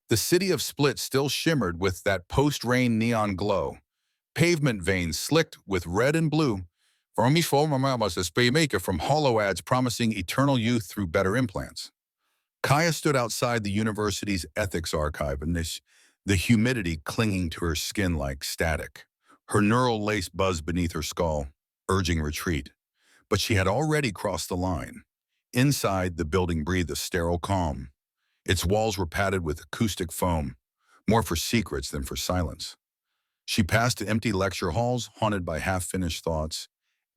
The city of Split still shimmered with that post-rain neon glow. Pavement veins slicked with red and blue. From hollow ads promising eternal youth through better implants. Kaia stood outside the university's ethics archive and the humidity clinging to her skin like static. Her neural lace buzzed beneath her skull, urging retreat. But she had already crossed the line. Inside, the building breathed a sterile calm. Its walls were padded with acoustic foam, more for secrets than for silence. She passed empty lecture halls haunted by half-finished thoughts,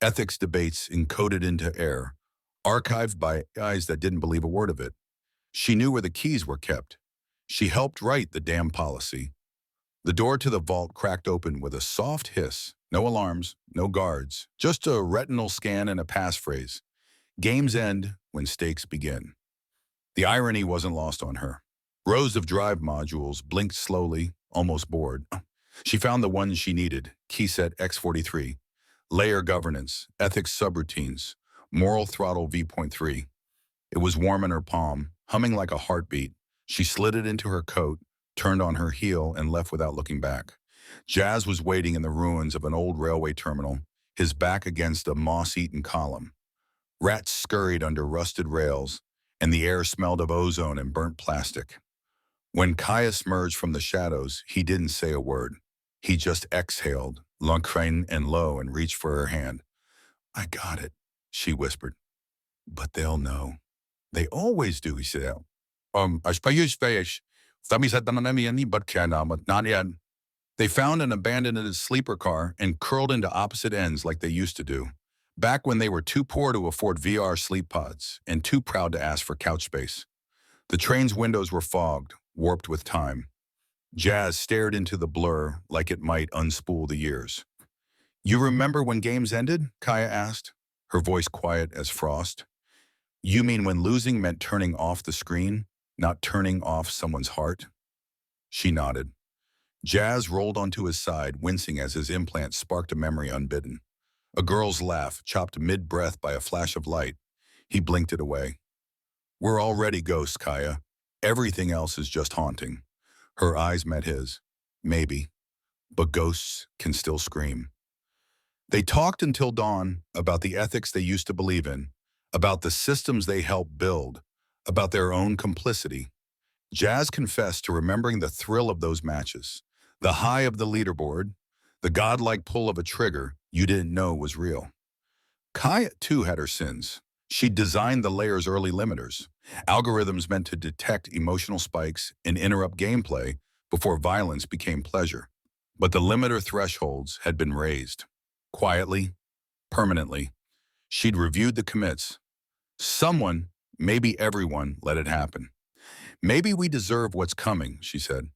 ethics debates encoded into air, archived by eyes that didn't believe a word of it. She knew where the keys were kept. She helped write the damn policy. The door to the vault cracked open with a soft hiss. No alarms, no guards, just a retinal scan and a passphrase. Games end when stakes begin. The irony wasn't lost on her. Rows of drive modules blinked slowly, almost bored. She found the ones she needed, keyset X43, layer governance, ethics subroutines, moral throttle V.3. It was warm in her palm, humming like a heartbeat. She slid it into her coat, turned on her heel, and left without looking back. Jazz was waiting in the ruins of an old railway terminal, his back against a moss-eaten column. Rats scurried under rusted rails, and the air smelled of ozone and burnt plastic. When Caius emerged from the shadows, he didn't say a word. He just exhaled, long and low, and reached for her hand. "I got it," she whispered. "But they'll know." "They always do," he said. I suppose fish. But not yet. They found an abandoned sleeper car and curled into opposite ends like they used to do, back when they were too poor to afford VR sleep pods and too proud to ask for couch space. The train's windows were fogged, warped with time. Jazz stared into the blur like it might unspool the years. "You remember when games ended?" Kaia asked, her voice quiet as frost. "You mean when losing meant turning off the screen, not turning off someone's heart?" She nodded. Jazz rolled onto his side, wincing as his implant sparked a memory unbidden. A girl's laugh, chopped mid-breath by a flash of light. He blinked it away. "We're already ghosts, Kaia. Everything else is just haunting." Her eyes met his. "Maybe. But ghosts can still scream." They talked until dawn about the ethics they used to believe in, about the systems they helped build, about their own complicity. Jazz confessed to remembering the thrill of those matches, the high of the leaderboard, the godlike pull of a trigger you didn't know was real. Kaia, too, had her sins. She'd designed the layer's early limiters, algorithms meant to detect emotional spikes and interrupt gameplay before violence became pleasure. But the limiter thresholds had been raised. Quietly, permanently. She'd reviewed the commits. Someone, maybe everyone, let it happen. "Maybe we deserve what's coming," she said.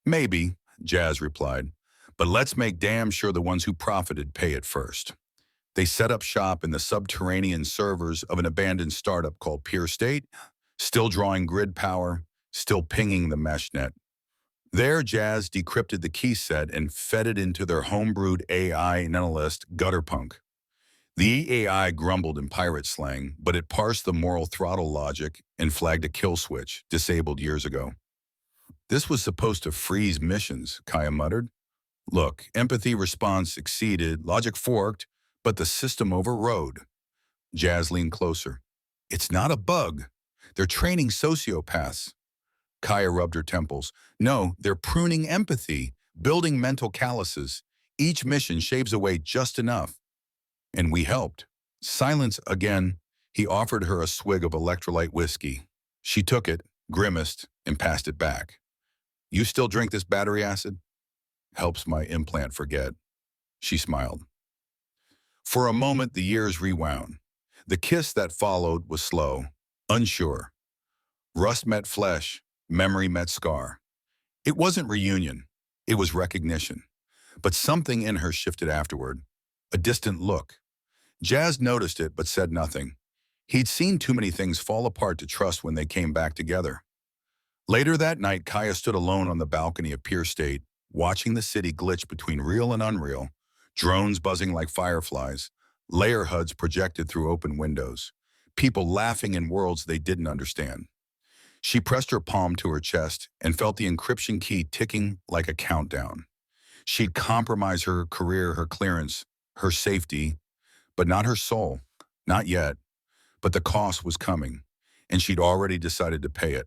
"Maybe," Jazz replied, "but let's make damn sure the ones who profited pay it first." They set up shop in the subterranean servers of an abandoned startup called Pure State, still drawing grid power, still pinging the mesh net. There, Jazz decrypted the key set and fed it into their homebrewed AI analyst, Gutterpunk. The AI grumbled in pirate slang, but it parsed the moral throttle logic and flagged a kill switch, disabled years ago. "This was supposed to freeze missions," Kaia muttered. "Look, empathy response exceeded, logic forked, but the system overrode." Jazz leaned closer. "It's not a bug. They're training sociopaths." Kaia rubbed her temples. "No, they're pruning empathy, building mental calluses. Each mission shaves away just enough. And we helped." Silence again. He offered her a swig of electrolyte whiskey. She took it, grimaced, and passed it back. "You still drink this battery acid?" "Helps my implant forget." She smiled. For a moment, the years rewound. The kiss that followed was slow, unsure. Rust met flesh, memory met scar. It wasn't reunion. It was recognition. But something in her shifted afterward. A distant look. Jazz noticed it but said nothing. He'd seen too many things fall apart to trust when they came back together. Later that night, Kaia stood alone on the balcony of Pure State, watching the city glitch between real and unreal, drones buzzing like fireflies, layer HUDs projected through open windows, people laughing in worlds they didn't understand. She pressed her palm to her chest and felt the encryption key ticking like a countdown. She'd compromise her career, her clearance, her safety, but not her soul. Not yet. But the cost was coming, and she'd already decided to pay it.